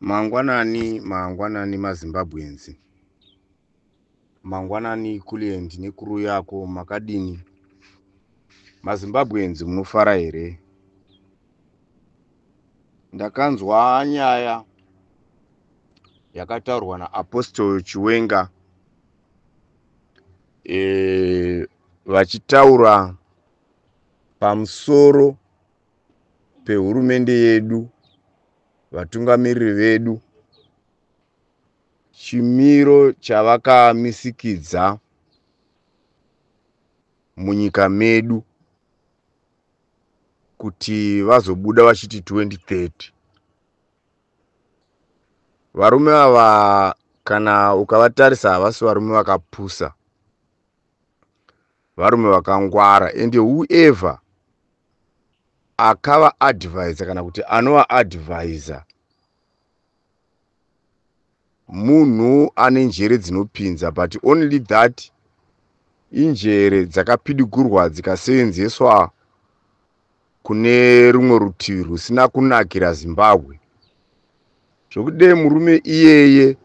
Mangwanani maZimbabwenzi. Mangwanani kulendi nekuru yako makadini. MaZimbabwenzi munofara here? Ndakanzwa nyaya yakataurwa naApostle Chiwenga vachitaura pamusoro pehurumende yedu, vatungamiriri vedu, chimiro chavakamisikidza munyika medu kuti vazobuda vachiti 2030. Varume ava kana ukavatarisa havasi varume vakapusa, varume vakangwara, ende whoever akava advisor kana kuti anova advisor munhu ane njere dzinopinza, but only that injere dzakapidigurwa dzikasevenzeswa kune rumwe rutivi rusina kunakira Zimbabwe. Zvokudei murume iyeye,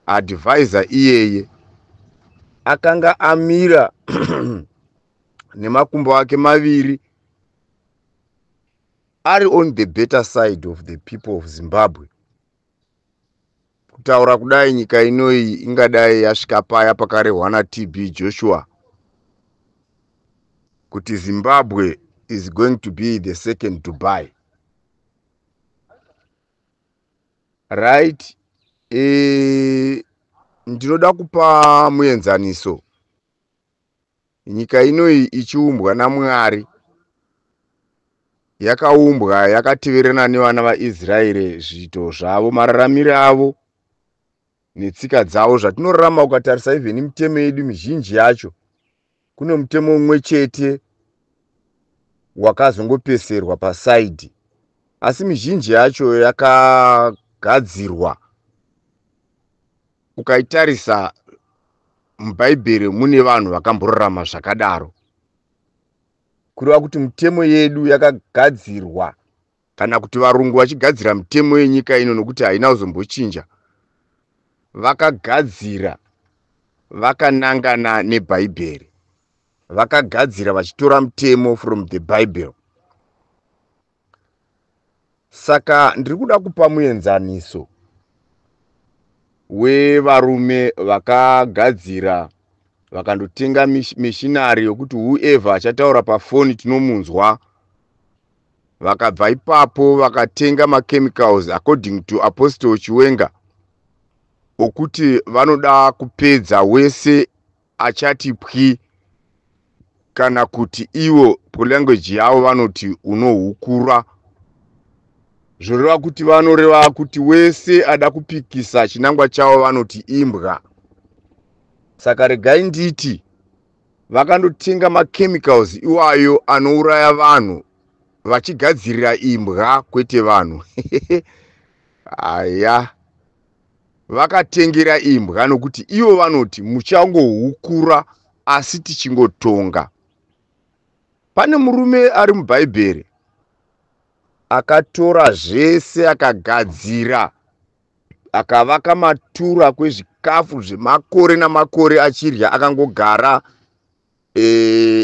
advisor iyeye, akanga amira nemakumbo ake maviri ari on the better side of the people of Zimbabwe. Kutaura kudai nyika inoi ingadai yasvika paya pakarehwa naTB Joshua kuti Zimbabwe is going to be the second Dubai. Right? Ndinoda kupa muenzaniso. Nyika inoi ichiumbwa naMwari, yakaumbwa yakateverana nevana vaIsraeri zviito zvavo, mararamiro avo netsika dzavo zvatinorarama. Ukatarisa even mitemo yedu mizhinji yacho, kune mutemo umwe chete wakazongopeserwa pasaidi, asi mizhinji yacho yakagadzirwa. Ukaitarisa muBhaibheri mune vanhu vakamborarama zvakadaro, kureva kuti mitemo yedu yakagadzirwa, kana kuti varungu vachigadzira mitemo yenyika ino, nokuti haina kuzombochinja, vakagadzira vakanangana neBhaibheri, vakagadzira vachitora mitemo from the Bible. Saka ndiri kuda kupa muenzaniso wevarume vakagadzira vakandotenga mishinari yokuti whoever achataura pafoni tinomunzwa. Vakabva ipapo vakatenga machemicals according to Apostle Chiwenga, okuti vanoda kupedza wese achati pwi, kana kuti ivo palanguage yavo vanoti unohukura. Zvoreva kuti vanoreva kuti wese ada kupikisa chinangwa chavo vanoti imbwa. Saka regai nditi vakandotenga machemicals iwayo anouraya vanhu vachigadzirira imbwa kwete vanhu. Aya, vakatengera imbwa nokuti ivo vanoti muchangohukura asi tichingotonga. Pane murume ari muBhaibheri akatora zvese akagadzira, akavaka matura kwezvikafu zvemakore namakore achirya, akangogara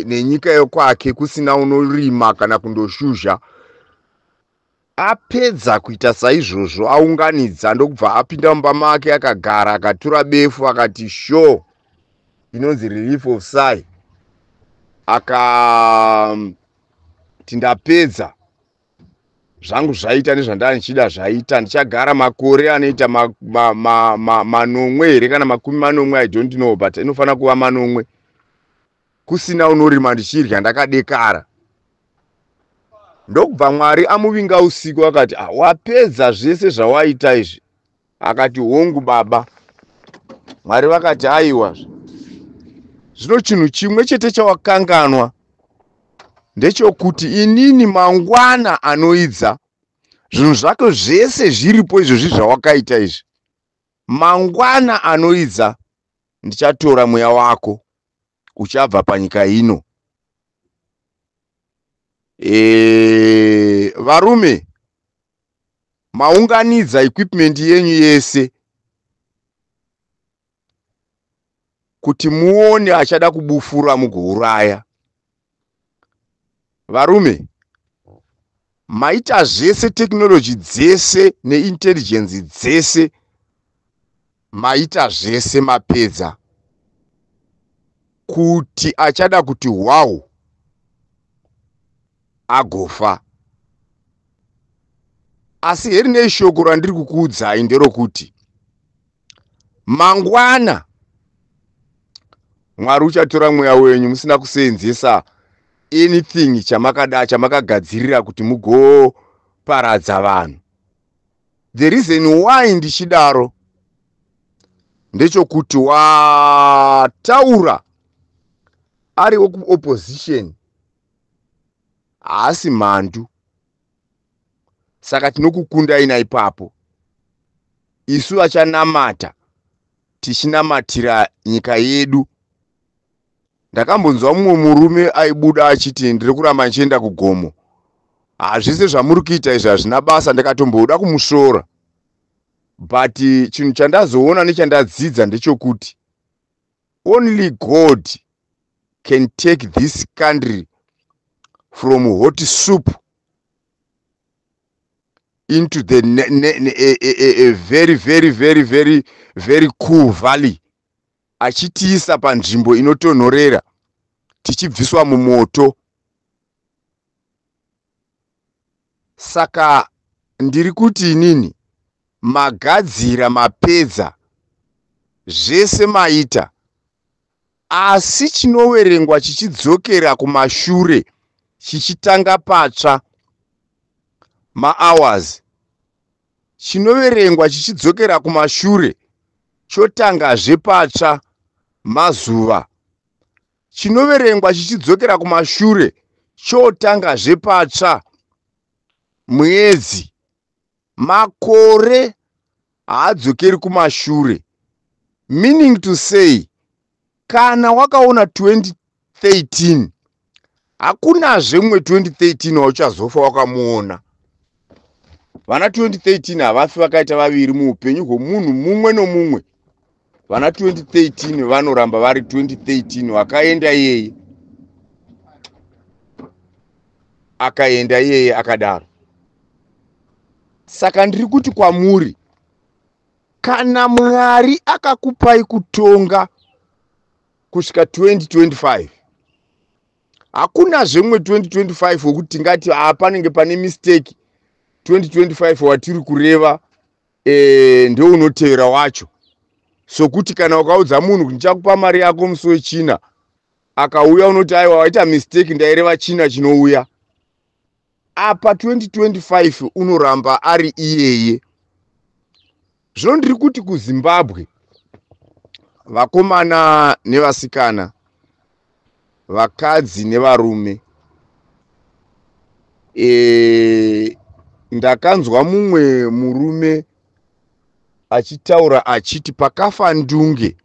nenyika yokwake kusina unorima kana kundoshuzha. Apedza kuita saizvozvo, aunganidza ndokubva apinda mumba make akagara, akatora befu akati sure, inonzi relief of sigh, akati ndapedza zvangu zvaita nezvandanga ndichida zvaita, ndichagara makore anoita manomwe here kana makumi manomwe, I don't know, but inofana kuva manomwe, kusina unorima ndichirya ndakadekara. Ndokubva Mwari amuvinga usiku akati, wapedza zvese zvawaita izvi? Akati hongu baba. Mwari vakati aiwa, zvino chinhu chimwe chete chawakanganwa ndechokuti inini mangwana anoidza, zvinhu zvako zvese zviripo izvozvi zvawakaita izvi, mangwana anoidza ndichatora mweya wako uchabva panyika ino. Varume, maunganidza equipment yenyu yese kuti muone achada kubufura mugouraya. Varume, maita zvese technology dzese neintelligence dzese, maita zvese mapedza kuti achada kuti wow agofa. Asi herinei shoko randiri kukuudzai nderokuti mangwana Mwari uchatora mweya wenyu musina kuseenzesa anything chamakagadzirira kuti mugoparadza vanhu. The reason why ndichidaro ndechokuti wataura ari opposition haasi mhandu. Saka tinokukundai naipapo. Isu achanamata tichinamatira nyika yedu. Ndakambonzwa mumwe murume aibuda achiti ndiri kuramba nchienda kugomo. Zvese zvamuri kuita izvi hazvina basa, ndakatomboda kumusora. But chinhu chandazoona nechandadzidza ndechokuti only God can take this country from hot soup into the very cool valley, achitiisa panzvimbo inotonhorera tichibviswa mumoto. Saka ndiri kuti inini magadzira mapedza zvese maita, asi chinoverengwa chichidzokera kumashure chichitanga patsva mahours, chinoverengwa chichidzokera kumashure chotangazve patsva mazuva, chinoverengwa chichidzokera kumashure chotangazve patsva mwedzi. Makore haadzokeri kumashure. Meaning to say, kana wakaona 2013 hakunazve mumwe 2013 wauchazofa wakamuona. Vana 2013 havafi vakaita vaviri muupenyu hwemunhu mumwe nomumwe. Vana 2013 vanoramba vari 2013, wakaenda iyeye akaenda iyeye akadaro. Saka ndiri kuti kwamuri, kana Mwari akakupai kutonga kusvika 2025, hakunazve mumwe 2025 wokuti tingati panenge pane mistake. 2025 watiri kureva ndeunotevera wacho. Sokuti kana ukaudza munhu kuti ndichakupa mari yako musi wechina, akauya unoti aiwa waita mistake, ndaireva china chinouya. Apa 2025 unoramba ari iyeye. Zvino ndiri kuti kuZimbabwe, vakomana nevasikana, vakadzi nevarume, ndakanzwa mumwe murume achitaura achiti pakafa ndunge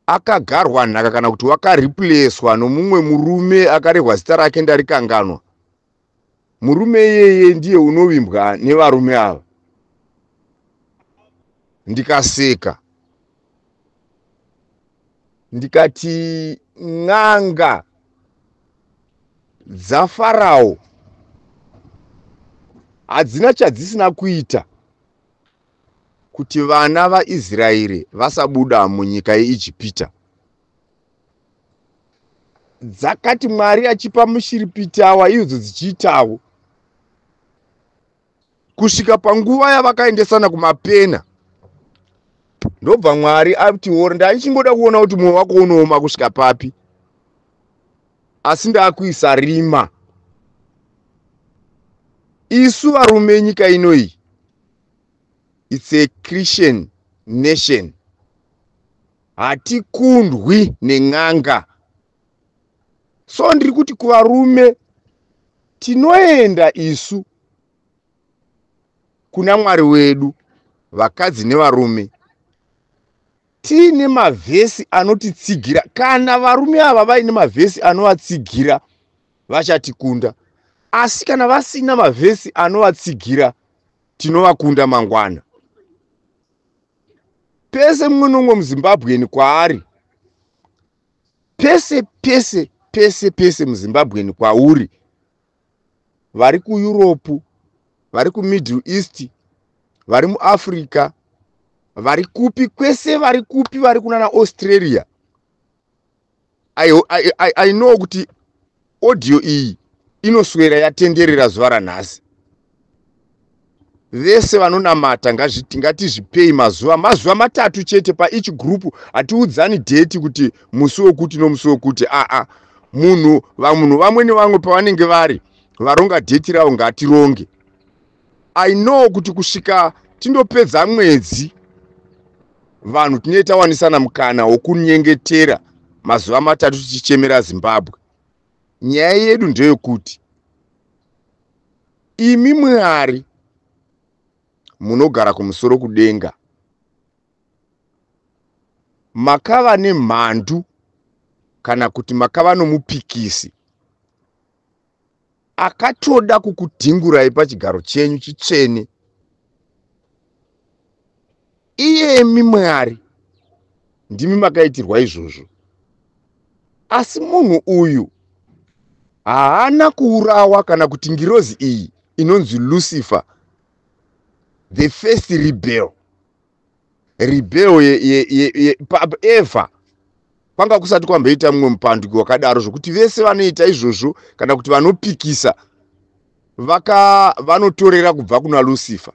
akagarwa nhaka kana kuti wakaripleswa nomumwe murume akarehwa zita rake ndarikanganwa. Murume iyeye ndiye unovimbwa nevarume ava. Ndikaseka ndikati n'anga dzaFarao hadzina chadzisina kuita kuti vana vaIsraeri vasabuda munyika yeIjipita. Dzakati Mwari achipa mushiripitawa idzo dzichiitawo, kusvika panguva yavakaendesana kumapena, ndobva Mwari ati ndichingoda kuona kuti mwoyo wako unooma kusvika papi, asi ndakuisa rima. Isu varume nyika inoi, it's a Christian nation. Hatikundwi nen'anga. So ndiri kuti kuvarume tinoenda isu kuna Mwari wedu, vakadzi nevarume, tiine mavhesi anotitsigira. Kana varume ava vaine mavhesi anovatsigira vachatikunda. asi kana vasina mavhesi anovatsigira tinovakunda mangwana. Pese mumwe nomwe muZimbabweni kwaari, pese muZimbabweni kwauri, vari kuEurope, vari kuMiddle East, vari muAfrica, vari kupi kwese, vari kupi, vari kunana Australia. I know kuti audio iyi inoswera yatenderera zuva ranhasi. Vese vanonamata ngatizvipei mazuva 3 chete pa each group. Hatiudzani date kuti musi wokuti nomusi wokuti. Munhu vamwe nevamwe pavanenge vari varonga date ravo ngatironge. I know kuti kusvika tindopedza mwedzi vanhu tinenge tawanisana mukana wokunyengetera mazuva 3 tichichemera Zimbabwe. Nyaya yedu ndeyekuti imi Mwari munogara kumusoro kudenga, makava nemhandu kana kuti makava nomupikisi akatoda kukudhingurai pachigaro chenyu chitsvene. Iyemi Mwari ndimi makaitirwa izvozvo. Asi munhu uyu haana kuurawa kana kuti ngirozi iyi inonzi Lucifer, the first rebel Eva, kwanga kusati kwamboita mumwe mupanduki wakadaro zvokuti vese vanoita izvozvo kana kuti vanopikisa vanotorera kubva kuna Lucifer,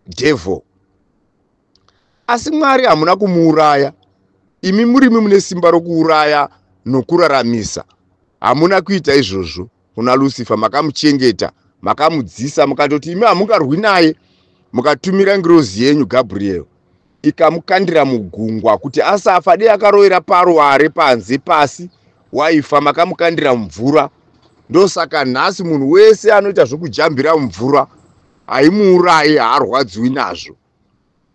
devil. Asi Mwari hamuna kumuuraya. Imi murimi mune simba rokuuraya nokuraramisa. Hamuna kuita izvozvo kuna Lucifer, makamuchengeta, makamudzisa, mukatoti imi hamungarwi naye, mukatumira ngirozi yenyu Gabriel ikamukandira mugungwa kuti asafa. Dei akarovera paruware panze pasi waifa, makamukandira mvura. Ndosaka nhasi munhu wese anoita zvokujambira mvura haimuurayi, haarwadziwi nazvo.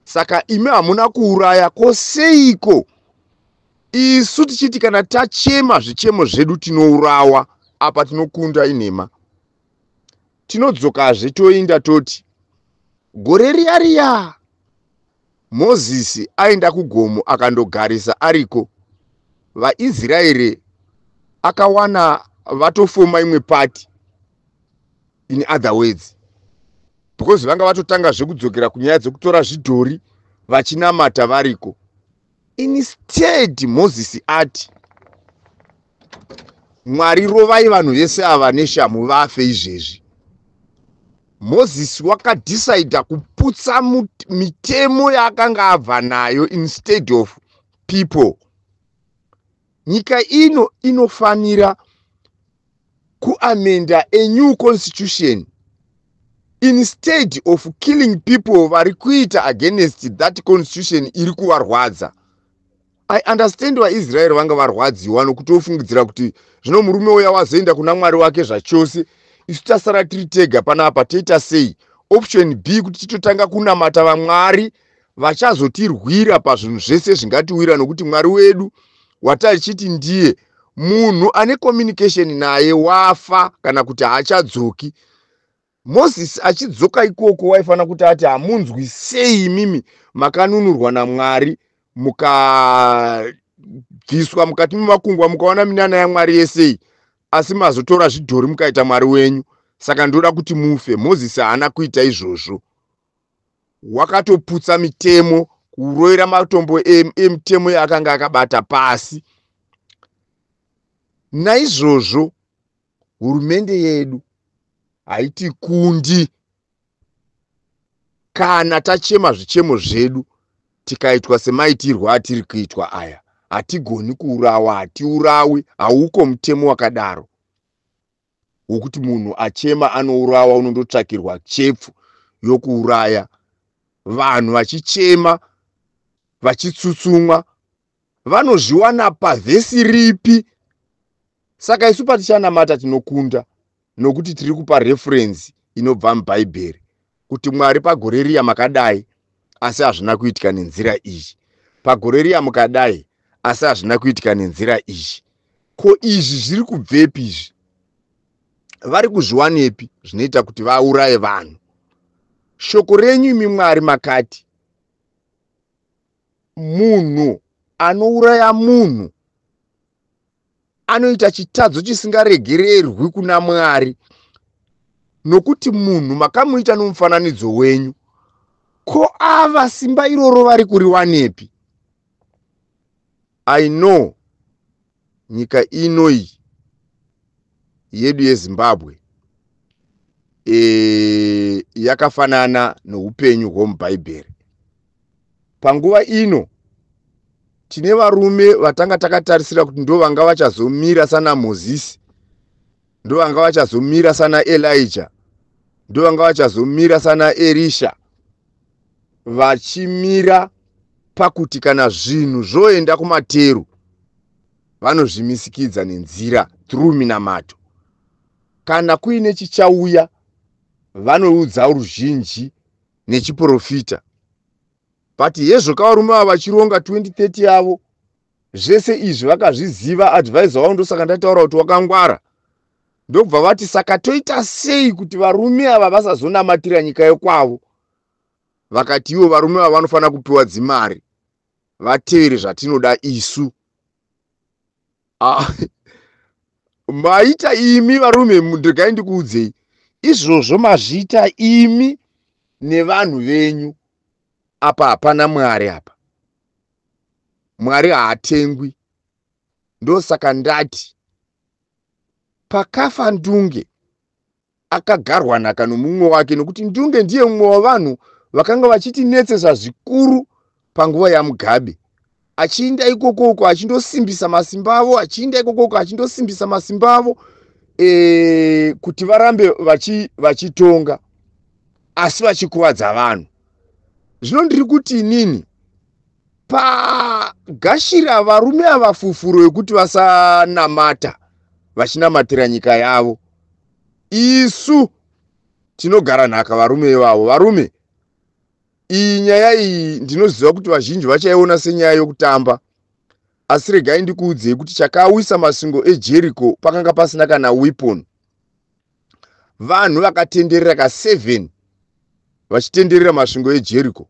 Saka imi hamuna kuuraya. Koseiko isu tichiti kana tachema zvichemo zvedu tinourawa, apa tinokunda inhema? Tinodzokazve toinda toti gore riya Mozisi aenda kugomo akandogarisa ariko, vaIsraeri akawana vatofoma imwe pati, in other words, because vanga vatotanga zvekudzokera kunyaya dzekutora zvidhori vachinamata variko. Instead Mozisi ati, Mwari rovai vanhu vese ava neshamu vafe izvezvi. Mozisi wakadecida kuputsa mitemo yaakanga abva nayo instead of people. Nyika ino inofanira kuamenda a new constitution instead of killing people vari kuita against that constitution iri kuvarwadza. I understand vaIsraeri vanga varwadziwa nokutofungidzira kuti zvino murume uya wazoenda kuna Mwari wake zvachose, isu tasara tiri tega panapa, toita sei? Option B kuti titotanga kunamata vaMwari vachazotirwira pazvinhu zvese zvingatiwira, nokuti Mwari wedu watachiti ndiye munhu ane communication naye wafa kana kuti haachadzoki. Mozisi achidzoka ikoko waifana kuti ati, hamunzwi sei mimi makanunurwa naMwari mukabviswa mukati memakungwa mukaona minana yaMwari yesei, asi mazotora zvidhori mukaita Mwari wenyu, saka ndoda kuti mufe. Mozisi haana kuita izvozvo. Wakatoputsa mitemo, kurovera matombo emitemo yaakanga akabata pasi. Naizvozvo hurumende yedu haitikundi kana tachema zvichemo zvedu tikaitwa semaitirwa atiri kuitwa aya. Hatigoni kuurawa, hatiurawi, hauko mutemo wakadaro wokuti munhu achema anourawa, unondotsvakirwa chepfu yokuuraya. Vanhu vachichema vachitsutsumwa vanozviwana pavhesi ripi? Saka isu patichanamata tinokunda, nokuti tiri kupa reference inobva muBhaibheri kuti Mwari pagore riya makadai asi hazvina kuitika nenzira iyi, pagore riya mukadai asi hazvina kuitika nenzira iyi. Ko izvi zviri kubvepi izvi? vari kuzviwanepi zvinoita kuti vauraye vanhu? Shoko renyu imi Mwari makati munhu anouraya munhu anoita chitadzo chisingaregererwi kuna Mwari, nokuti munhu makamuita nomufananidzo wenyu. Ko ava simba iroro vari kuriwanepi? I know nyika ino iyi yedu yeZimbabwe yakafanana noupenyu hwomubhaibheri. Panguva ino tine varume vatanga takatarisira kuti ndo vanga vachazomira sana Mozisi, ndo vanga vachazomira sana Elijah, ndo vanga vachazomira sana Elisha, vachimira pakuti kana zvinhu zvoenda kumateru vanozvimisikidza nenzira through minamato. Kana kuine chichauya vanoudza ruzhinji nechiprofita. But yezvoka varume ava vachironga 2030 yavo, zvese izvi vakazviziva. Advisor wao ndosaka ndataura kuti wakangwara. Ndobva vati saka toita sei kuti varume ava vasazonamatira nyika yekwavo? Vakati ivo varume ava vanofana kupiwa dzimari vatevere zvatinoda isu. Maita imi varume, ndigai ndikuudzei, izvozvo mazviita imi nevanhu venyu. Apa hapana Mwari apa. Mwari haatengwi. Ndosaka ndati pakafa Ndunge akagarwa nhaka nomumwe wake, nokuti Ndunge ndiye mumwe wavanhu vakanga vachitinetsesa zvikuru panguva yaMugabe. Achiinda ikoko achindosimbisa masimba avo, achiinda ikoko achindosimbisa masimba avo kuti varambe vachitonga, asi vachikuvadza vanhu. Zvino ndiri kuti inini pagashira varume ava fufuro yekuti vasanamata vachinamatira nyika yavo, isu tinogara nhaka varume ivavo. Varume, iyi nyaya iyi ndinoziva kuti vazhinji vachaiona senyaya yokutamba, asi regai ndikuudzei kuti chakawisa masingo eJericho pakanga pasina kana weapon. Vanhu vakatenderera ka7 vachitenderera masvingo eJericho,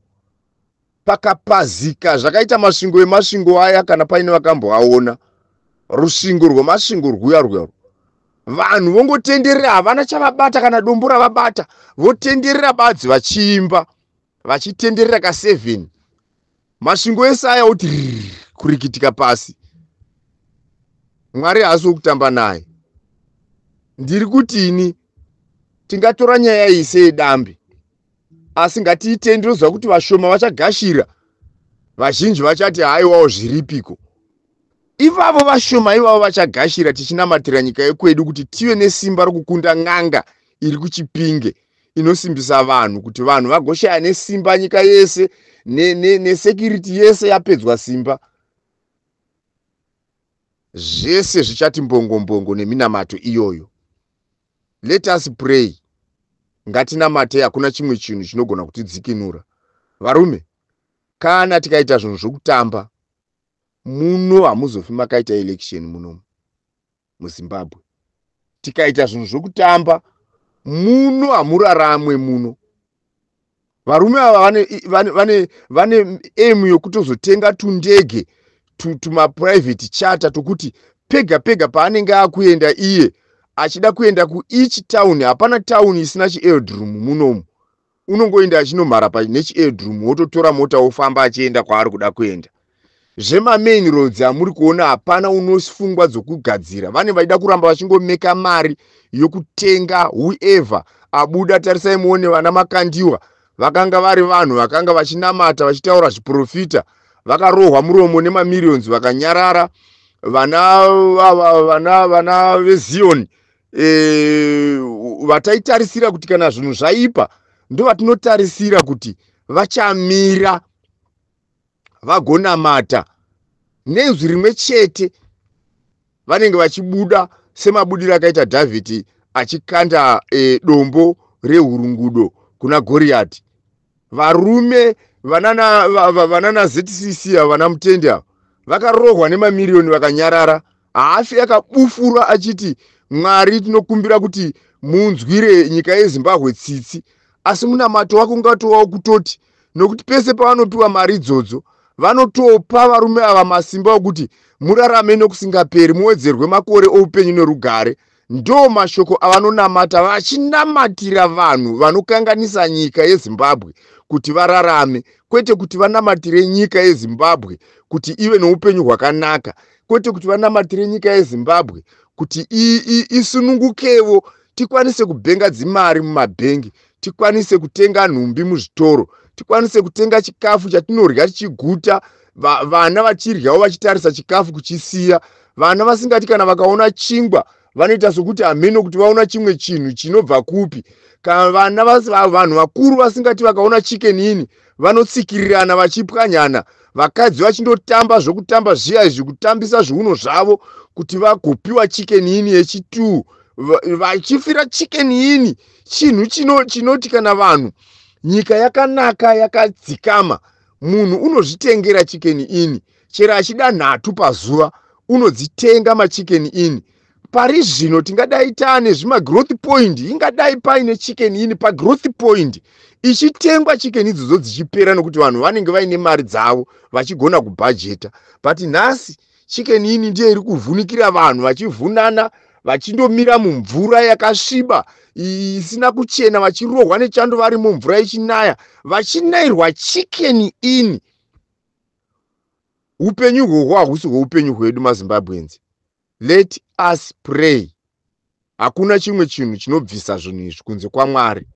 pakapazika zvakaita masvingo emasvingo aya kana paine vakamboaona. Rusvingo rwemasvingo rwuya vanhu vongotenderera, havana chavabata kana dombo ravabata, votenderera badzi vachiimba, vachitenderera ka7. Masvingo ese aya oti kurikitika pasi. Mwari haasi wokutamba naye. Ndiri kuti ini tingatora nyaya iyi seyedambe, asi ngatiite ndinoziva kuti vashoma vachagashira, vazhinji vachati haiwawo zviripiko. Ivavo vashoma ivavo vachagashira tichinamatira nyika yekwedu kuti tive nesimba rokukunda n'anga iri kuChipinge inosimbisa vanhu kuti vanhu vagoshaya nesimba nyika yese nesecurity yese yapedzwa simba. Zvese zvichati mbongo neminamato iyoyo. Let us pray. Ngatinamate, hakuna chimwe chinhu chinogona kutidzikinura. Varume, kana tikaita zvinhu zvokutamba, muno hamuzofi makaita election muno muZimbabwe. Tikaita zvinhu zvokutamba, muno hamuraramwe muno. Varume ava vane aim yokutozotenga tundege tuma private charter tokuti pega paanenge akuenda iye achida kuenda kueach town, hapana town isina chiairdroom munomu. Unongoenda achinomhara nechiairdroom, wototora mota wofamba achienda kwaari kuda kuenda. Zvema main roads amuri kuona hapana unosifungwa dzokugadzira. Vane vaida kuramba vachingomeka mari yokutenga whoever abuda. Tarisai muone vana Makandiwa vakanga vari vanhu vakanga vachinamata vachitaura zviprofita, vakarohwa muromo nemamillions vakanyarara. Vana veZion vataitarisira kuti kana zvinhu zvaipa ndo vatinotarisira kuti vachamira vagonamata nenzwi rimwe chete. Vanenge vachibuda semabudiro akaita David achikanda dombo rehurungudo kuna Goriati. Varume vanana ZCC vana Mutende vakarohwa nemamillioni vakanyarara. Haafi akabufura achiti Mwari tinokumbira kuti munzwire nyika yeZimbabwe tsitsi, asi munamato wako ungatowawo kutoti nokuti pese pavanopiwa mari idzodzo vanotopa varume ava masimba okuti murarame nokusingaperi, muwedzerwe makore oupenyu nerugare. Ndo mashoko avanonamata vachinamatira vanhu vanokanganisa nyika yeZimbabwe kuti vararame, kwete kuti vanamatire nyika yeZimbabwe kuti ive noupenyu hwakanaka, kwete kuti vanamatire nyika yeZimbabwe kuti isunungukevo, tikwanise kubenga dzimari mumabhengi, tikwanise kutenga nhumbi muzvitoro, tikwanise kutenga chikafu chatinorya tichiguta, vana vachiryawo vachitarisa chikafu kuchisiya, vana vasingati kana vakaona chingwa vanoita sokuti hameno kuti vaona chimwe chinhu chinobva kupi. Kana vanhu vakuru vasingati vakaona chicken ini vanotsikirirana vachipwanyana, vakadzi vachindotamba zvokutamba zviya izvi kutambisa zviuno zvavo kuti vagopiwa chicken ini yechi2 vachifira chicken ini. Chinhu chinoti kana vanhu nyika yakanaka yakadzikama, munhu unozvitengera chicken ini, chero achida 3 pazuva unodzitenga machicken ini. Pari zvino tingadai tane zvima growth point, ingadai paine chicken ini pa growth point ichitengwa chicken idzodzo dzichipera nokuti vanhu vanenge vaine mari dzavo vachigona kubhajeta. But nhasi chicken ini ndiye iri kuvhunikira vanhu vachivhunana, vachindomira mumvura yakasviba isina kuchena, vachirohwa nechando vari mumvura ichinaya, vachinairwa chicken ini. Upenyu hwohwo hahusi hwoupenyu hwedu maZimbabwenzi. Let us pray. Hakuna chimwe chinhu chinobvisa zvinhu izvi kunze kwaMwari.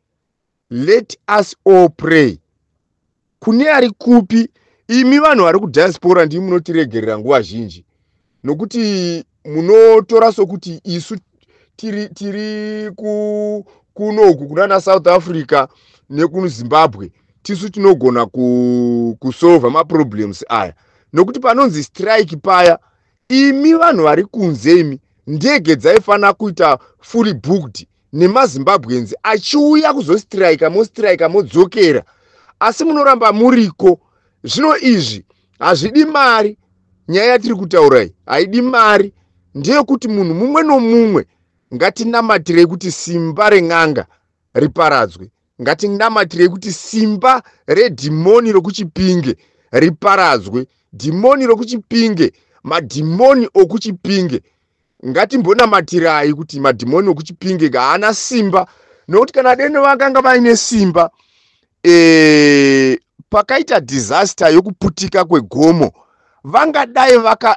Let us all pray. Kune ari kupi, imi vanhu vari kudiaspora ndimi munotiregerera nguva zhinji, nokuti munotora sokuti isu tiri kunoku kunana South Africa nekunu Zimbabwe tisu tinogona kusolva maproblems aya, nokuti panonzi strike paya, imi vanhu vari kunze imi ndege dzaifana kuita fully booked nemaZimbabwenzi achiuya kuzostrika, mostrika modzokera, asi munoramba muriko. Zvino izvi hazvidi mari. Nyaya yatiri kutaurai haidi mari, ndeyekuti munhu mumwe nomumwe ngatinamatire kuti simba ren'anga riparadzwe, ngatinamatire kuti simba redhimoni rokuchipinge riparadzwe, dhimoni rokuchipinge, madhimoni okuchipinge. Ngatimbonamatirai kuti madhimoni okuchipinge haana simba, nokuti kana deno vakanga vaine simba, pakaita disaster yokuputika kwegomo, vangadai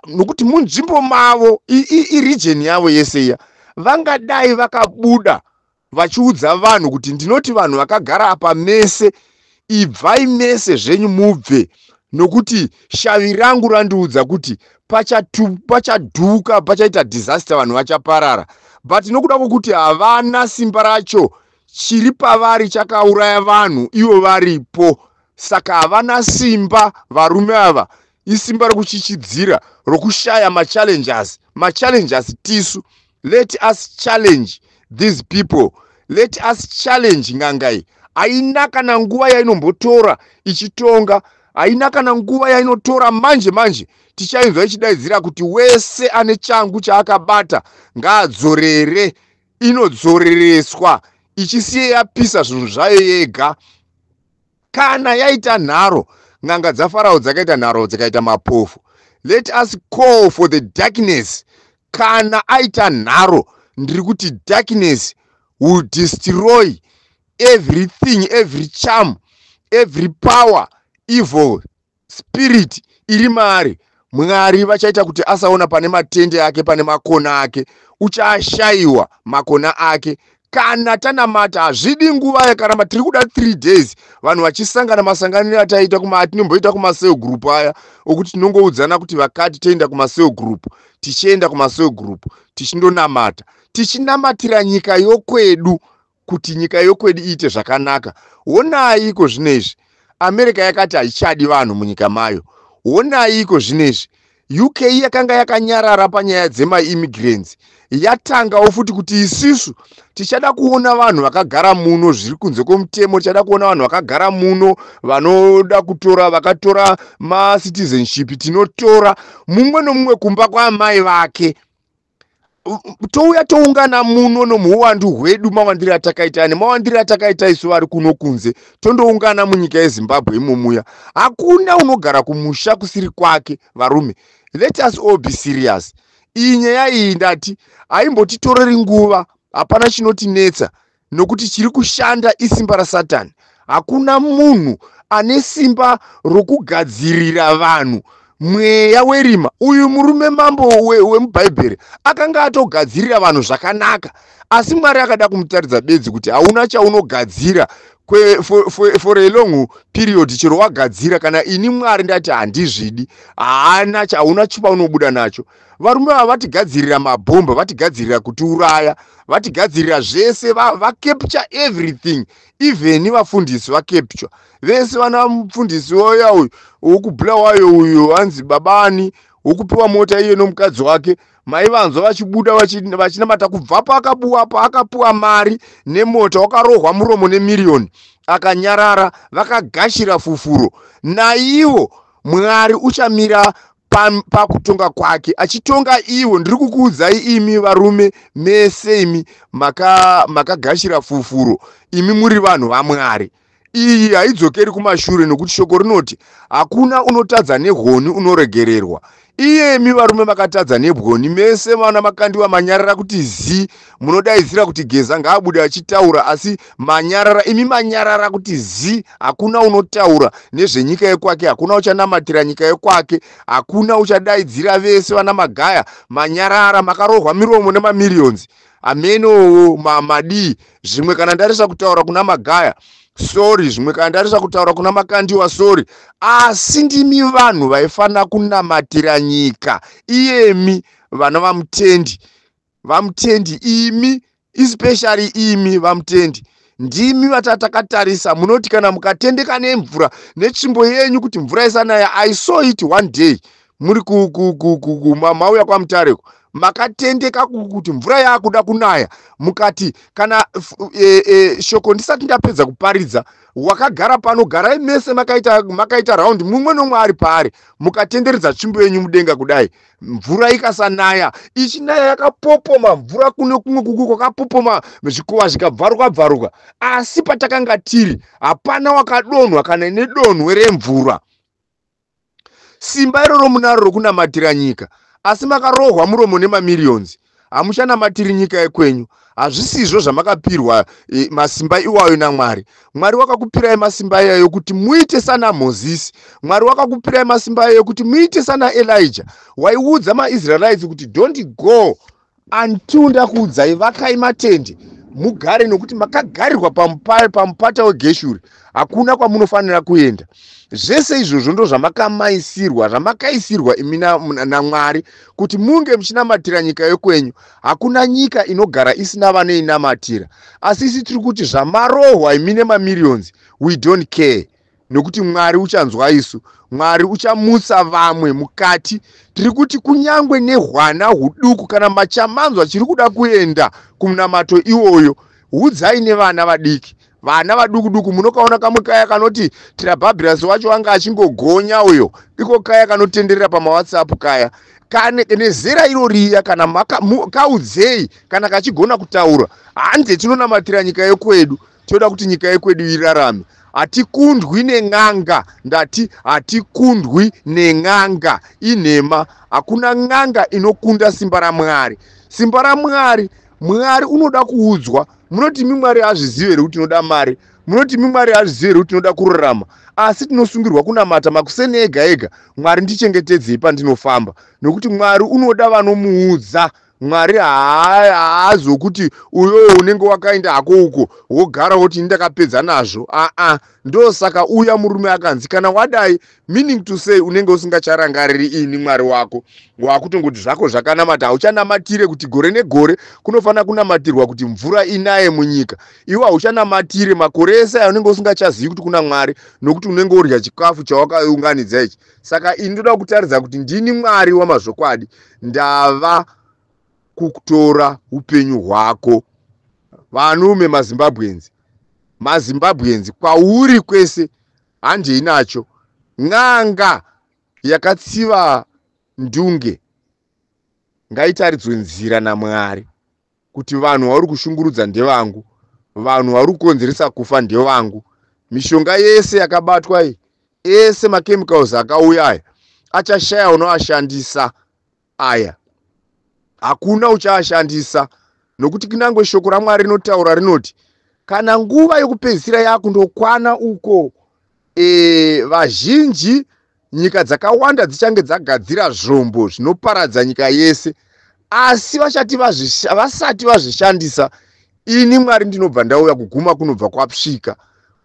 nokuti munzvimbo mavo iregion yavo yese iya, vangadai vakabuda vachiudza vanhu kuti ndinoti vanhu vakagara apa mese, ibvai mese zvenyu mubve, nokuti shavi rangu randiudza kuti pachadhuka, pachaita disaster, vanhu vachaparara. But nokuda kwokuti havana simba racho, chiri pavari chakauraya vanhu ivo varipo, saka havana simba varume ava. Isimba rokuchichidzira, rokushaya machallenges tisu. Let us challenge these people. Let us challenge ng'angai. Haina kana nguva yainombotora ichitonga, haina kana nguva yainotora manje tichainzwa ichidaidzira kuti wese ane changu chaakabata ngaadzorere. Inodzorereswa ichisiye yapisa zvinhu zvayo yega. Kana yaita nharo, ng'anga dzaFarao dzakaita nharo dzikaita mapofu. Let us call for the darkness. Kana aita nharo, ndiri kuti darkness will destroy everything, every charm, every power, evil spirit iri maari. Mwari vachaita kuti asaona pane matende ake, pane makona ake, uchashayiwa makona ake. Kana tanamata hazvidi nguva yakaramba, tiri kuda 3 days vanhu vachisangana masanganiro atinomboita kumaseo group aya, okuti tinongoudzana kuti vakati toenda kumaseo group, tichienda kumaseo group, tichindonamata, tichinamatira nyika yokwedu kuti nyika yokwedu iite zvakanaka. Onaiko zvinezvi America yakati haichadi vanhu munyika mayo. Onaiko zvinezvi UK yakanga yakanyarara panyaya dzema-immigrants, yatangawo futi kuti isisu tichada kuona vanhu vakagara muno zviri kunze kwomutemo, tichada kuona vanhu vakagara muno vanoda kutora, vakatora ma-citizenship, tinotora mumwe nomumwe kumba kwaamai vake. touya toungana muno nomuwandu hwedu mawandiri atakaita nemawandiri atakaita isu vari kuno kunze tondoungana munyika yeZimbabwe imomuya. Hakuna unogara kumusha kusiri kwake varume. Let us all be serious. Iyi nyaya iyi ndati haimbotitoreri nguva, hapana chinotinetsa nokuti chiri kushanda isimba raSatani. Hakuna munhu ane simba rokugadzirira vanhu mweya werima. Uyu murume mambo wemuBhaibheri akanga atogadzirira vanhu zvakanaka, asi Mwari akada kumutaridza bedzi kuti hauna chaunogadzira for a long period. Chero wagadzira kana ini Mwari ndati handizvidi, hauna chipaunobuda nacho. Varume ava vatigadzirira mabhomba, vatigadzirira kutiuraya, vatigadzirira zvese, capture everything. Even vafundisi capture vese. Vana mufundisi waya uyu wokubulawayo uyu wanzi babani wokupiwa mota iye nomukadzi wake, mai vanzwa vachibuda vachinamata kubvapo akabuwapo akapuwa mari nemota, wakarohwa muromo nemiriyoni akanyarara, vakagashira fufuro. Naivo Mwari uchamira pakutonga kwake achitonga ivo. Ndiri kukuudzai imi varume mese imi makagashira fufuro, imi muri vanhu vaMwari. Iyi haidzokeri kumashure nokuti shoko rinoti hakuna unotadza nehoni unoregererwa. Iyemi varume makatadza nebwoni mese vana makandiwa manyarara kuti zi, munodaidzira kuti Geza ngaabude achitaura, asi manyarara, imi manyarara kuti zi. Hakuna unotaura nezvenyika yekwake, hakuna uchanamatira nyika yekwake, hakuna uchadaidzira vese vana magaya manyarara, makarohwa miromo nemamiliyonzi. Ameno madii zvimwe kana ndarisa kutaura kuna magaya sorry, zvimwe kana ndarisa kutaura kuna makandiwa sorry, asi ndimi vanhu vaifana kunamatira nyika. Iyemi vana vamutendi, imi especially imi vamutendi, ndimi vatatakatarisa. Munoti kana mukatendeka nemvura netsvimbo yenyu kuti mvura isanaya. I saw it one day muri mauya kwaMutareko, makatendeka kuti mvura yakuda kunaya, mukati kana shoko ndisati ndapedza kuparidza, wakagara pano garai mese makaita raundi, mumwe nomwe ari paari, mukatenderedza tsvimbo yenyu mudenga kudai. Mvura ikasanaya, ichinaya yakapopoma, mvura kuno kumwe kuku kwakapopoma, zvikowa zvikabvaruka, asi patakanga tiri hapana wakadonhwa kana nedonhwe remvura. Simba iroro munaro rokunamatira nyika, asi makarohwa muromo nemamiliyonzi. Hamuchanamatiri nyika yekwenyu. Hazvisizvo zvamakapirwa masimba iwayo naMwari. Mwari wakakupirai masimba iwayo kuti muite sana Mozisi. Mwari wakakupirai masimba iwayo kuti muite sana Elijah. Waiudza maIsraelites kuti don't go until ndakuudzai vakai matende mugare, nokuti makagarirwa pamupata weGeshuri, hakuna kwamunofanira kuenda. Zvese izvozvo ndo zvamakaisirwa imi naMwari kuti munge muchinamatira nyika yekwenyu. Hakuna nyika inogara isina vanoinamatira, asi isi tiri kuti zvamarohwa imi nemamiliyonzi, we don't care, nokuti Mwari uchanzwa isu. Mwari uchamutsa vamwe mukati. Tiri kuti kunyangwe nehwana huduku kana machamanzwa chiri kuda kuenda kumunamato iwoyo, udzai nevana vadiki. Vana vaduku munokaona kamwe kaya kanoti Tirabhabhirasi wacho wanga achingogonya uyo, iko kaya kanotenderera pamaWhatsApp kaya nezera iro riya, kana kaudzei kana kachigona kutaura. Hande tinonamatira nyika yekwedu, toda kuti nyika yekwedu irarame. Hatikundwi neng'anga, ndati hatikundwi neng'anga inhema. Hakuna ng'anga inokunda simba raMwari. Simba raMwari, Mwari unoda kuudzwa. Munoti Mwari azvizive kuti tinoda mari, munoti Mwari azvizive kuti tinoda kurarama, asi tinosungirwa kunamata makuseni ega. Mwari ndichengetedzei pandinofamba, nokuti Mwari unoda vanomuudza. Mwari haazokuti uyo unenge wakaenda hako uko wogara woti ndakapedza nazvo. Ndosaka uya murume akanzi kana wadai, meaning to say unenge usingacharangariri ini Mwari wako, wakutongoti zvako zvakanamata. Hauchanamatire kuti gore negore kunofana kunamatirwa kuti mvura inaye munyika. Iwe hauchanamatire makore ese ayo unenge usingachazivi kuti kuna Mwari, nokuti unenge urya chikafu chawakaunganidza ichi. Saka ini ndoda kutaridza kuti ndini Mwari wamazvokwadi. Ndava kutora upenyu hwako. Vanume maZimbabwenzi kwauri kwese handei nacho. Ng'anga yakatsiva ndunge ngaitaridzwe nzira naMwari kuti vanhu vari kushungurudza ndevangu, vanhu vari kukonzeresa kufa ndevangu. Mishonga yese yakabatwa iyi, ese machemicals akauya aya, achashaya unoashandisa aya. Hakuna uchaashandisa, nokuti kunyange shoko raMwari rinotaura rinoti kana nguva yokupedzisira yakundokwana uko, vazhinji nyika dzakawanda dzichange dzagadzira zvombo zvinoparadza nyika yese, asi vasati vazvishandisa, ini Mwari ndinobva ndauya kuguma kunobva kwasvika.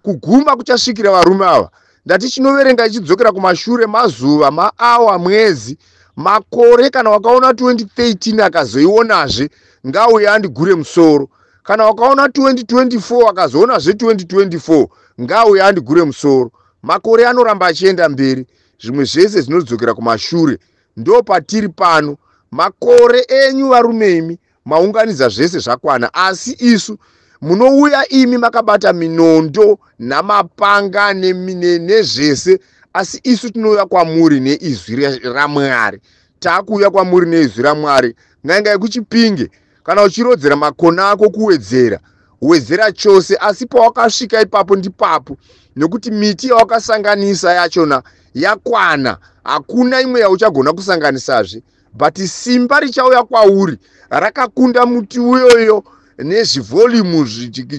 Kuguma kuchasvikira varume ava. Ndati chinoverenga ichidzokera kumashure mazuva, maawa, mwezi, makore. Kana wakaona 2013 akazoionazve, ngauye andigure musoro. Kana wakaona 2024 akazoonazve 2024, ngauye andigure musoro. Makore anoramba achienda mberi, zvimwe zvese zvinodzokera kumashure. Ndo patiri pano. Makore enyu varume imi maunganiza zvese zvakwana, asi isu munouya imi makabata minondo namapanga nezvese, asi isu tinouya kwamuri neizwi raMwari. Takuuya kwamuri neizwi raMwari. Ngangai kuchipinge kana uchirodzera makona ako kuwedzera, wedzera chose, asi pawakasvika ipapo ndipapo, nokuti miti yawakasanganisa yachona yakwana, hakuna imwe yauchagona kusanganisazve. But simba richauya kwauri rakakunda muti uyoyo nezvivolume,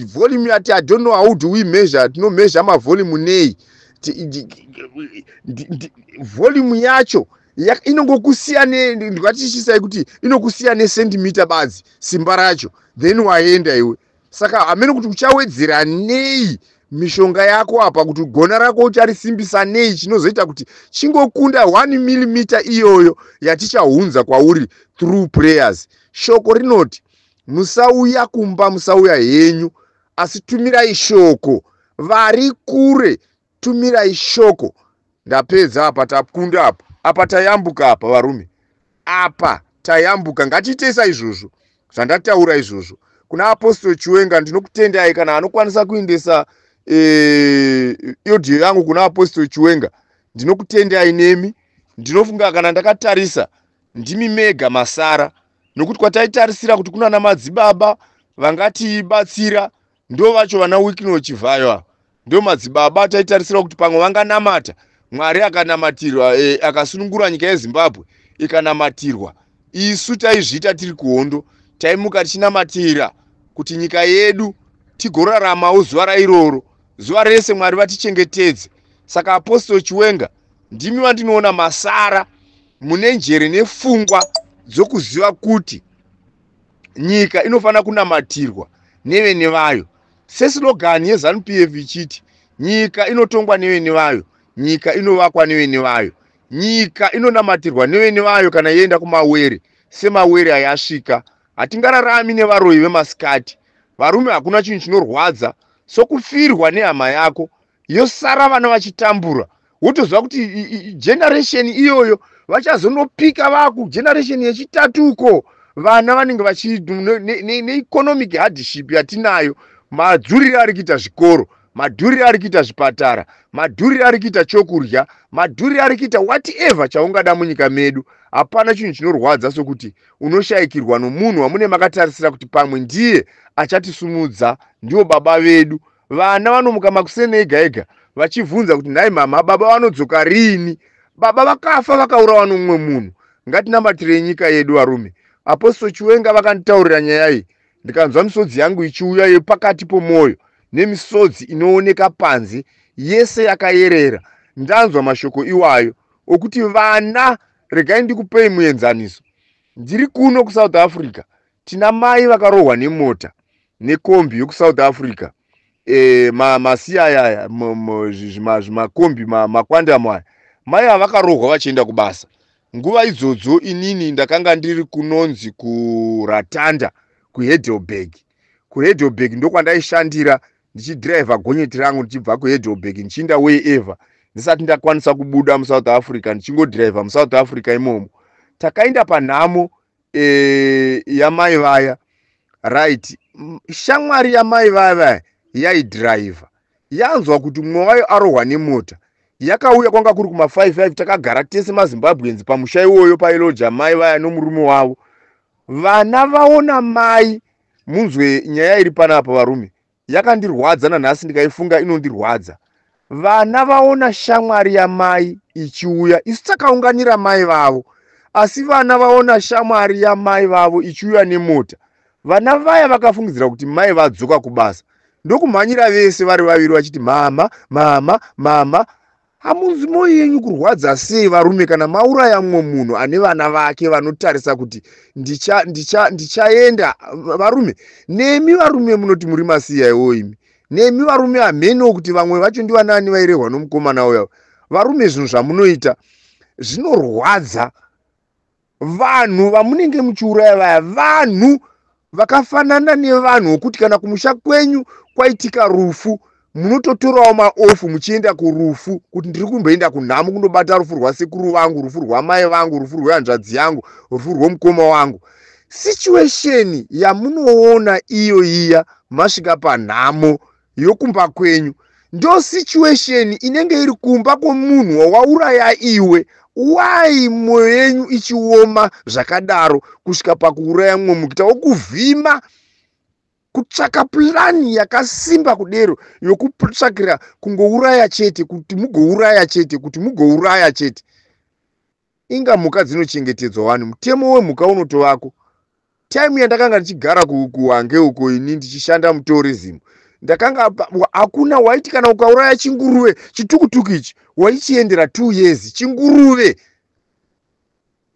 volume yati I don't know how do we measure, tino measure mavolume nei, volume yacho inongokusiyana, ndikatichisai kuti inokusiyana centimeter badzi simba racho, then waenda iwe. Saka hamene kuti uchawedzera nei mishonga yako apa, kuti gona rako ucharisimbisa nei, chinozoita kuti chingokunda 1 millimeter iyoyo yatichahunza kwauri through prayers. Shoko rinoti musauya kumba, musauya henyu, asi tumirai shoko. Vari kure, tumirai shoko. Ndapedza apa, takunda apa, apa tayambuka apa varume, apa tayambuka. Ngatitesa izvozvo zvandataura izvozvo. Kuna Apostle Chiwenga ndinokutendai kana anokwanisa kuendesa audio yangu kuna Apostle Chiwenga, ndinokutendai nemi. Ndinofunga kana ndakatarisa ndimi mega masara, nokuti kwataitarisira kuti kuna madzibaba vangatibatsira ndo vacho vana Wikino Chivhayo, ndo madzibaba taitarisira kuti pamwe vanganamata Mwari akanamatirwa, akasunungura nyika yeZimbabwe ikanamatirwa. Isu taizviita tiri kuhondo, taimuka tichinamatira kuti nyika yedu tigoraramawo zuva rairoro, zuva rese Mwari vatichengetedze. Saka Apostle Chiwenga ndimi vandinoona masara mune njere nefungwa dzokuziva kuti nyika inofana kunamatirwa nevene vayo. Seslogani yeZANU-PF ichiti nyika inotongwa nevene vayo, nyika inovakwa nevene vayo, nyika inonamatirwa nevene vayo. Kana yenda kumawere, semawere ayasvika, hatingararami nevaroyi vemasikati. Varume, hakuna chinhu chinorwadza sokufirwa nehama yako yosara vana vachitambura, wotoziva kuti generation iyoyo vachazonopika vaku generation yechitatu uko, vana vanenge vachi neeconomic hardship yatinayo, madhurire ari kuita zvikoro, madhurire ari kuita zvipatara, madhurire ari kuita chokurya, madhurire ari kuita whatever chaungada munyika medu. Hapana chinhu chinorwadza sokuti unoshayikirwa nomunhu wamune makatarisira kuti pamwe ndiye achatisimudza, ndiwo baba vedu. Vana vanomuka makuseni ega ega vachibvunza kuti nhai mama, baba vanodzoka rini? Baba vakafa vakaurawa nomumwe munhu. Ngatinamatire nyika yedu varume. Apostle Chiwenga vakanditaurira nyaya iyi, ndikanzwa misodzi yangu ichiuya yepakati pomwoyo, nemisodzi inooneka panze yese yakayerera. Ndanzwa mashoko iwayo okuti vana, regai ndikupei muenzaniso. Ndiri kuno kuSouth Africa, tina mai vakarohwa nemota nekombi yokuSouth Africa, masiyaya zvimakombi makwandamo aya, mai ava vakarohwa vachienda kubasa. Nguva idzodzo inini ndakanga ndiri kunonzi kuRatanda kuHeidelberg. KuHeidelberg ndokwandaishandira ndichidhiraivha gonyeti rangu ndichibva kuHeidelberg ndichienda wherever, ndisati ndakwanisa kubuda muSouth Africa, ndichingodhiraivha muSouth Africa imomo. Takaenda panhamo yamai vaya, right, shamwari yamai vaya yaidhiraivha, yanzwa kuti mumwe wayo arohwa nemota, yakauya kwanga kuri kuma 55. Takagara tese maZimbabweans pamusha iwoyo pailoja mai vaya nomurume wavo, Vana vaona mai, munzwe nyaya iri panapa varume, yakandirwadza nanhasi ndikaifunga inondirwadza. Vana vaona shamwari yamai ichiuya, isu takaunganira mai vavo, asi vana vaona shamwari yamai vavo ichiuya nemota. Vana vaya vakafungidzira kuti mai vadzoka kubasa, ndokumhanyira vese vari vaviri vachiti mama, mama, mama. Hamunzi moyo yenyu kurwadza sei varume kana mauraya mumwe munhu ane vana vake vanotarisa kuti ndichaenda. Varume, nemi varume munoti muri masiyaiwo imi. Nemi varume hameno kuti vamwe vacho ndivanani vairehwa nomukomana uya. Varume, zvinhu zvamunoita zvinorwadza. Vanhu vamunenge muchiuraya vaya, vanhu vakafanana nevanhu wokuti kana kumusha kwenyu kwaitika rufu, munototorawo maofu muchienda kurufu, kuti ndiri kumboenda kunhamo kundobata rufu rwasekuru vangu, rufu rwamai vangu, rufu rwehanzvadzi yangu, rufu rwomukoma wangu. Situation yamunoona iyo iya masvika panhamo yokumba kwenyu ndo situation inenge iri kumba kwomunhu wawauraya iwe. Why mwoyo yenyu ichioma zvakadaro kusvika pakuuraya mumwe munhu, kuita wokuvhima, kutsvaka plani yakasimba kudero yokutsvakira kungouraya chete, kuti mugouraya chete, kuti mugouraya chete. Inga mhuka dzinochengetedzwa wani, mutemo wemhuka unotovako. Time yandakanga ndichigara kuHwange uko ini ndichishanda mutourism, hakuna waiti kana ukauraya chinguruve chitukutuku ichi waichiendera 2 years. Chinguruve.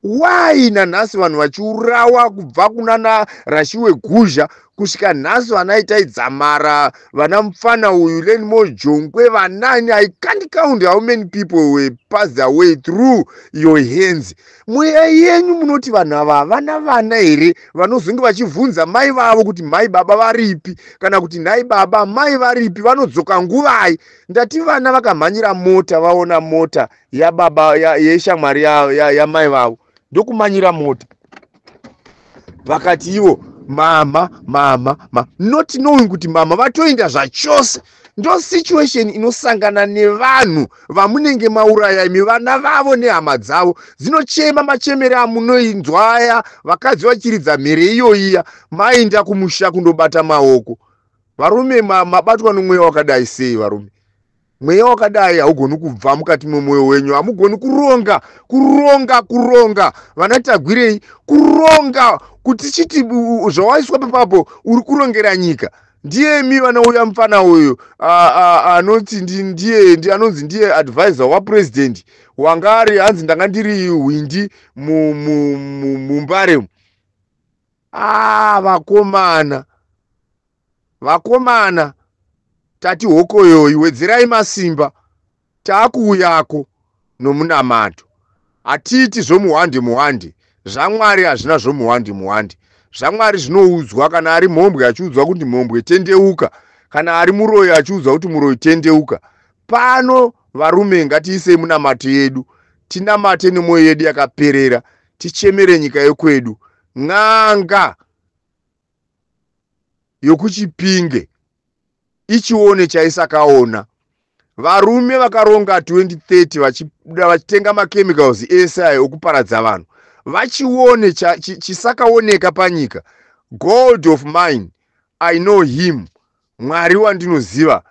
Why nanhasi vanhu vachiurawa kubva kunana Rashiwe Guzha kusvika nhasi vanaita Dzamara, vana Mufana uyu, Lenmo Jongwe, vanani, I can't count how many people were passed away through your hands. Mweya yenyu munoti vanhu ava vana vana here vanozonge vachivhunza mai vavo kuti mai baba varipi, kana kuti nhai baba mai varipi, vanodzoka nguvai. Ndati vana vakamhanyira mota, vaona mota yababa yeshamwari yamai vavo, ndokumhanyira mota vakati ivo mama, mama, mama, not knowing kuti mama vatoenda zvachose. Ndo situation inosangana nevanhu vamunenge mauraya imi, vana vavo nehama dzavo dzinochema machemere amunoinzwa aya, vakadzi vachiridza mhere iyoiya, maenda kumusha kundobata maoko. Varume, mabatwa nomweya wakadai sei varume? Mweya wakadai haugoni kubva mukati memwoyo wenyu, hamugoni kuronga. Vanatagwirei kuronga, kuti chiti zvawaiswa papapo uri kurongera nyika. Ndiye vanauya Mufana uyu anonzi ndiye advisor wapresident, wangari hanzi ndanga ndiri Hwindi muMbare. Vakomana, tati hokoyoyi, wedzerai masimba, taakuuyako nomunamato. Hatiti zvomuhwande, zvaMwari hazvina zvomuhwande. ZvaMwari zvinoudzwa, kana ari mhombwe achiudzwa kuti mhombwe tendeuka, kana ari muroyi achiudzwa kuti muroyi tendeuka. Pano varume, ngatiisei munamato yedu, tinamate nemwoyo yedu yakaperera, tichemere nyika yekwedu. N'anga yokuChipinge ichione chaisakaona. Varume vakaronga 2030 vachitenga machemicals ese ayo okuparadza vanhu, vachione chisakaoneka panyika. God of mine, I know him. Mwari wandinoziva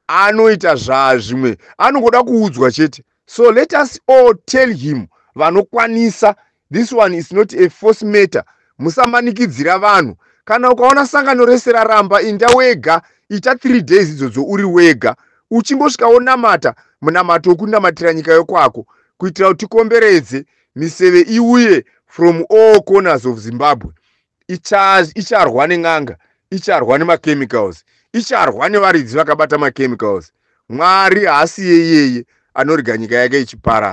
anoita zvimwe, anongoda kuudzwa chete. So let us all tell him, vanokwanisa. This one is not a force matter. Musamanikidzira vanhu. Kana ukaona sangano rese raramba, inda wega, ita 3 days idzodzo uri wega, uchimbosvikawo namata munamato wokunamatira nyika yokwako, kuitira kuti tikomberedze miseve iuye from all corners of Zimbabwe. Icharwa nen'anga, icharwa nemachemicals, icharwa nevaridzi vakabata machemicals. Mwari haasi yeyeye anorega nyika yake ichiparara.